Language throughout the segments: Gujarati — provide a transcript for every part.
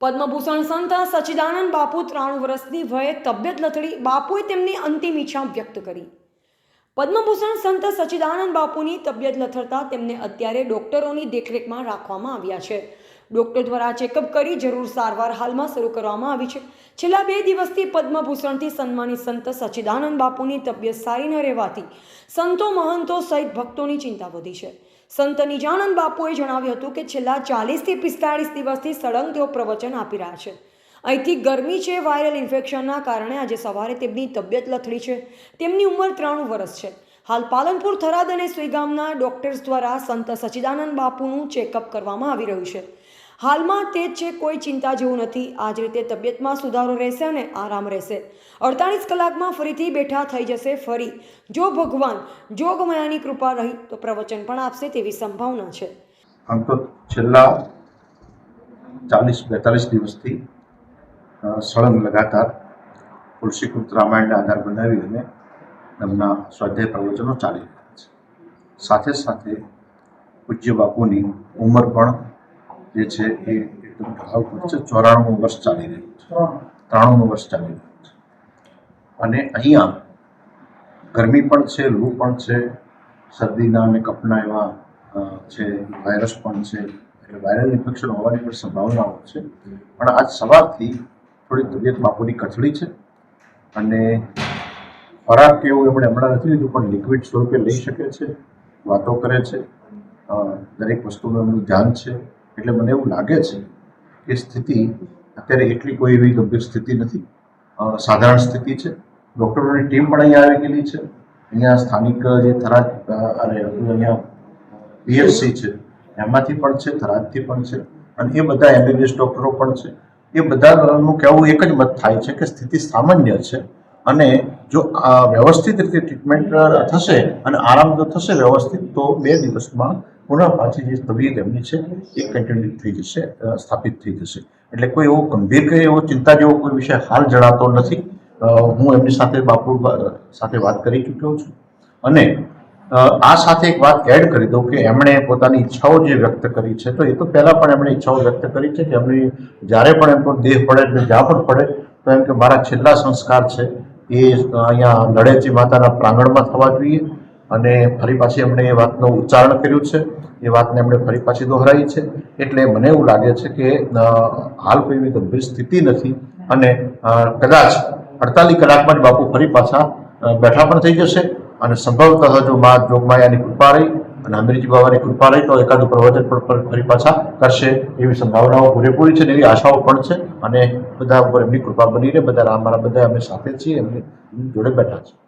પદ્મભૂષણ સંત સચ્ચિદાનંદ બાપુ 93 વર્ષની વયે તબિયત લથડી બાપુએ તેમની અંતિમ ઈચ્છા વ્યક્ત કરી। પદ્મભૂષણ સંત સચ્ચિદાનંદ બાપુની તબિયત લથડતા તેમને અત્યારે ડોક્ટરોની દેખરેખમાં રાખવામાં આવ્યા છે। ડોક્ટર દ્વારા ચેકઅપ કરી જરૂર સારવાર હાલમાં શરૂ કરવામાં આવી છે। છેલ્લા 2 દિવસથી પદ્મભૂષણથી સન્માનિત સંત સચ્ચિદાનંદ બાપુની તબિયત સારી ન રહેવાથી સંતો મહંતો સહિત ભક્તોની ચિંતા વધી છે। સંત નિજાનંદ બાપુએ જણાવ્યું હતું કે છેલ્લા 40 થી 45 દિવસથી સળંગ તેઓ પ્રવચન આપી રહ્યા છે। અહીંથી ગરમી છે, વાયરલ ઇન્ફેક્શનના કારણે આજે સવારે તેમની તબિયત લથડી છે। તેમની ઉંમર 93 વર્ષ છે। હાલ પાલનપુર, થરાદ અને સુઈગામના ડોક્ટર્સ દ્વારા સંત સચ્ચિદાનંદ બાપુનું ચેકઅપ કરવામાં આવી રહ્યું છે। હાલમાં તે જ છે, કોઈ ચિંતા જેવું નથી। આ જ રીતે તબિયતમાં સુધારો રહેશે અને આરામ રહેશે। 48 કલાકમાં ફરીથી બેઠા થઈ જશે। ફરી જો ભગવાન જોગમાયાની કૃપા રહી તો પ્રવચન પણ આપશે તેવી સંભાવના છે। આમ તો છેલ્લા 40-42 દિવસથી સળંગ લગાતાર તુલસીકૃત રામાયણને આધાર બનાવી અને એમના સ્વાધ્યાય પ્રવચનો ચાલી રહ્યા છે। સાથે સાથે પૂજ્ય બાપુની ઉંમર પણ જે છે એ એકદમ ઢાળ પર છે। 94 વર્ષ ચાલી રહ્યું છે, 93 વર્ષ ચાલી રહ્યું છે અને અહીંયા ગરમી પણ છે, લૂ પણ છે, શરદીના અને કફના એવા છે, વાયરસ પણ છે, એટલે વાયરલ ઇન્ફેક્શન હોવાની પણ સંભાવનાઓ છે। પણ આજ સવારથી થોડી તબિયત બાપુની કથળી છે અને ખોરાક કે એવું એમણે હમણાં નથી લીધું, પણ લિક્વિડ સ્વરૂપે લઈ શકે છે, વાતો કરે છે, દરેક વસ્તુનું એમનું ધ્યાન છે। એટલે મને એવું લાગે છે કે સ્થિતિ અત્યારે એટલી કોઈ એવી ગંભીર સ્થિતિ નથી, સાધારણ સ્થિતિ છે। ડૉક્ટરોની ટીમ પણ અહીંયા આવી ગયેલી છે। અહીંયા સ્થાનિક જે થરાદ અને અહીંયા પીએચસી છે એમાંથી પણ છે, થરાદથી પણ છે અને એ બધા એમબીબીએસ ડૉક્ટરો પણ છે। એ બધાનું કહેવું એક જ મત થાય છે કે સ્થિતિ સામાન્ય છે અને જો વ્યવસ્થિત રીતે ટ્રીટમેન્ટ થશે અને આરામ જો થશે વ્યવસ્થિત તો 2 દિવસમાં પુનઃ પાછી જે તબિયત એમની છે એ કન્ટિન્યુ થઈ જશે, સ્થાપિત થઈ જશે। એટલે કોઈ એવો ગંભીર કે એવો ચિંતા જેવો કોઈ વિષય હાલ જણાતો નથી। હું એમની સાથે બાપુ સાથે વાત કરી ચૂક્યો છું અને આ સાથે એક વાત એડ કરી દઉં કે એમણે પોતાની ઈચ્છાઓ જે વ્યક્ત કરી છે, તો એ તો પહેલાં પણ એમણે ઈચ્છાઓ વ્યક્ત કરી છે કે એમની જ્યારે પણ એમનો દેહ પડે એટલે જ્યાં પણ પડે તો એમ કે મારા છેલ્લા સંસ્કાર છે એ અહીંયા લડેચી માતાના પ્રાંગણમાં થવા જોઈએ અને ફરી પાછી એમણે એ વાતનું ઉચ્ચારણ કર્યું છે, એ વાતને એમણે ફરી પાછી દોહરાવી છે। એટલે મને એવું લાગે છે કે હાલ કોઈ એવી ગંભીર સ્થિતિ નથી અને કદાચ 48 કલાકમાં જ બાપુ ફરી પાછા બેઠા પણ થઈ જશે અને સંભવતઃ જો મા જોગમાયાની કૃપા રહી અને અમીરજી બાબાની કૃપા રહી તો એકાદું પ્રવચન પણ ફરી પાછા કરશે એવી સંભાવનાઓ પૂરેપૂરી છે ને એવી આશાઓ પણ છે અને બધા ઉપર એમની કૃપા બની રહે। બધા અમારા બધા અમે સાથે છીએ, એમની જોડે બેઠા છીએ।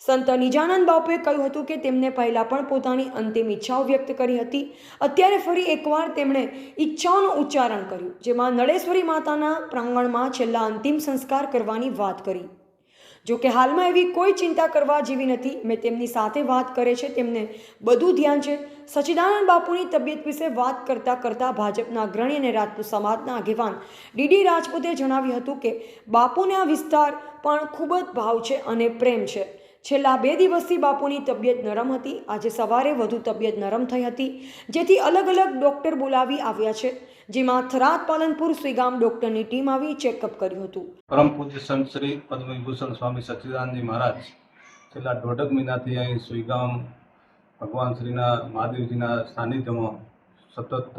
સંત નિજાનંદ બાપુએ કહ્યું હતું કે તેમને પહેલા પણ પોતાની અંતિમ ઈચ્છાઓ વ્યક્ત કરી હતી। અત્યારે ફરી એકવાર તેમણે ઈચ્છાઓનું ઉચ્ચારણ કર્યું, જેમાં નળેશ્વરી માતાના પ્રાંગણમાં છેલ્લા અંતિમ સંસ્કાર કરવાની વાત કરી। જો કે હાલમાં એવી કોઈ ચિંતા કરવા જેવી નથી। મેં તેમની સાથે વાત કરે છે, તેમને બધું ધ્યાન છે। સચ્ચિદાનંદ બાપુની તબિયત વિશે વાત કરતા ભાજપના અગ્રણી અને રાજપૂત સમાજના આગેવાન ડીડી રાજપૂતે જણાવ્યું હતું કે બાપુને આ વિસ્તાર પણ ખૂબ જ ભાવ છે અને પ્રેમ છે। છેલ્લા 2 દિવસથી બાપુની તબિયત નરમ હતી। આજે સવારે વધુ તબિયત નરમ થઈ હતી, જેથી અલગ અલગ ડૉક્ટર બોલાવી આવ્યા છે, જેમાં થરાદ, પાલનપુર, સુઈગામ ડૉક્ટરની ટીમ આવી ચેકઅપ કર્યું હતું। પરમ પૂજ્ય સંત શ્રી પદ્મવિભૂષણ સ્વામી સચ્ચિદાનંદજી મહારાજ છેલ્લા 1.5 મહિનાથી અહીં સુઈગામ ભગવાન શ્રીના મહાદેવજીના સાનિધ્યમાં સતત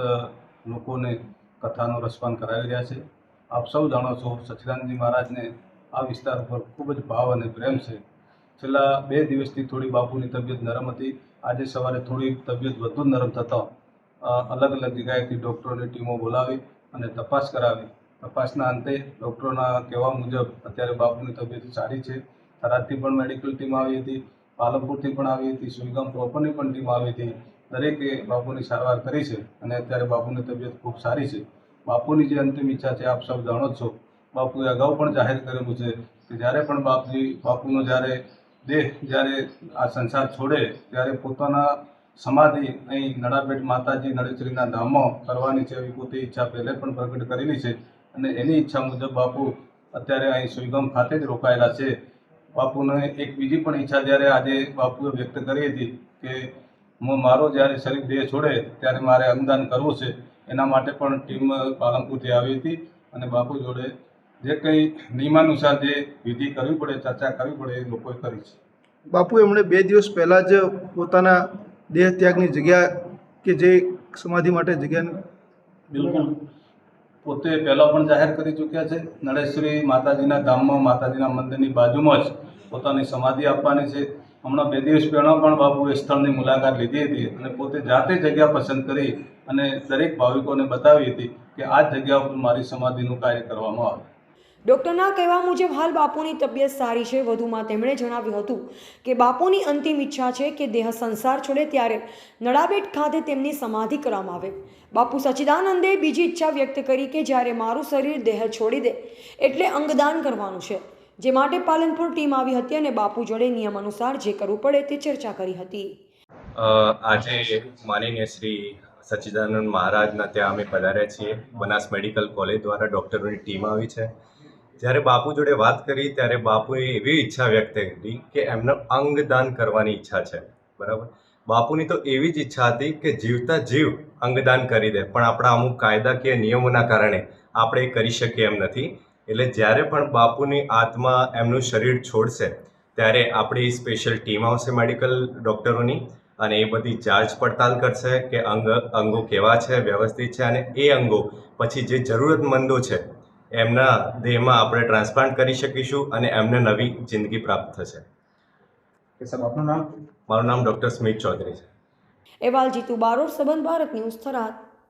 લોકોને કથાનો રસપાન કરાવી રહ્યા છે। આપ સૌ જાણો છો, સચ્ચિદાનંદજી મહારાજને આ વિસ્તાર પર ખૂબ જ ભાવ અને પ્રેમ છે। છેલ્લા 2 દિવસથી થોડી બાપુની તબિયત નરમ હતી। આજે સવારે થોડી તબિયત વધુ નરમ થતાં અલગ અલગ જગ્યાએથી ડૉક્ટરોની ટીમો બોલાવી અને તપાસ કરાવી। તપાસના અંતે ડૉક્ટરોના કહેવા મુજબ અત્યારે બાપુની તબિયત સારી છે। થરાદથી પણ મેડિકલ ટીમ આવી હતી, પાલનપુરથી પણ આવી હતી, સુઈગામ પ્રોપરની પણ ટીમ આવી હતી। દરેકે બાપુની સારવાર કરી છે અને અત્યારે બાપુની તબિયત ખૂબ સારી છે। બાપુની જે અંતિમ ઈચ્છા છે આપ સૌ જાણો છો, બાપુએ અગાઉ પણ જાહેર કરેલું છે કે જ્યારે પણ બાપુનો જ્યારે આ સંસાર છોડે ત્યારે પોતાના સમાધિ અહીં નડાબેટ માતાજી નળેશ્વરીના ધામમાં કરવાની છે એવી પોતે ઈચ્છા પહેલે પણ પ્રગટ કરેલી છે અને એની ઈચ્છા મુજબ બાપુ અત્યારે અહીં સુઈગામ ખાતે જ રોકાયેલા છે। બાપુને એક બીજી પણ ઈચ્છા જ્યારે આજે બાપુએ વ્યક્ત કરી હતી કે મારો જ્યારે શરીર દેહ છોડે ત્યારે મારે અંગદાન કરવું છે, એના માટે પણ ટીમ પાલનપુરથી આવી હતી અને બાપુ જોડે જે કંઈ નિયમાનુસાર જે વિધિ કરવી પડે, ચર્ચા કરવી પડે એ લોકોએ કરી છે. બાપુ એમણે 2 દિવસ પહેલાં જ પોતાના દેહ ત્યાગની જગ્યા કે જે સમાધિ માટે જગ્યાની બિલકુલ પોતે પહેલાં પણ જાહેર કરી ચૂક્યા છે. નળેશ્વરી માતાજીના ધામમાં માતાજીના મંદિરની બાજુમાં જ પોતાની સમાધિ આપવાની છે. હમણાં 2 દિવસ પહેલાં પણ બાપુએ સ્થળની મુલાકાત લીધી હતી અને પોતે જાતે જગ્યા પસંદ કરી અને દરેક ભાવિકોને બતાવી હતી કે આ જગ્યા ઉપર મારી સમાધિનું કાર્ય કરવામાં આવે. ડૉક્ટરના કહેવા મુજબ હાલ બાપુની તબિયત સારી છે. વધુમાં તેમણે જણાવ્યું હતું કે બાપુની અંતિમ ઈચ્છા છે કે દેહ સંસાર છોડે ત્યારે નડાબેટ ખાતે તેમની સમાધિ કરવામાં આવે. બાપુ સચ્ચિદાનંદે બીજી ઈચ્છા વ્યક્ત કરી કે જ્યારે મારું શરીર દેહ છોડી દે એટલે અંગદાન કરવાનું છે, જે માટે પાલનપુર ટીમ આવી હતી અને બાપુ જોડે નિયમ અનુસાર જે કરવું પડે તે ચર્ચા કરી હતી. આજે માનનીય શ્રી સચ્ચિદાનંદ મહારાજના ત્યાં અમે પધાર્યા છીએ. બનાસ મેડિકલ કોલેજ દ્વારા ડૉક્ટરોની ટીમ આવી છે. જ્યારે બાપુ જોડે વાત કરી ત્યારે બાપુએ એવી ઈચ્છા વ્યક્ત કરી કે એમને અંગદાન કરવાની ઈચ્છા છે. બરાબર, બાપુની તો એવી જ ઈચ્છા હતી કે જીવતા જીવ અંગદાન કરી દે, પણ આપણા અમુક કાયદાકીય નિયમોના કારણે આપણે એ કરી શકીએ એમ નથી. એટલે જ્યારે પણ બાપુની આત્મા એમનું શરીર છોડશે ત્યારે આપણી સ્પેશિયલ ટીમ આવશે મેડિકલ ડૉક્ટરોની અને એ બધી જાંચ પડતાલ કરશે કે અંગો કેવા છે, વ્યવસ્થિત છે, અને એ અંગો પછી જે જરૂરતમંદો છે એમના દેહમાં આપણે ટ્રાન્સપ્લાન્ટ કરી શકીશું અને એમને નવી જિંદગી પ્રાપ્ત થશે. મારું નામ ડૉક્ટર સ્મિત ચૌધરી છે. અહેવાલ જીતુ બારોટ, સંબંધ ભારત ન્યૂઝ, થરાદ.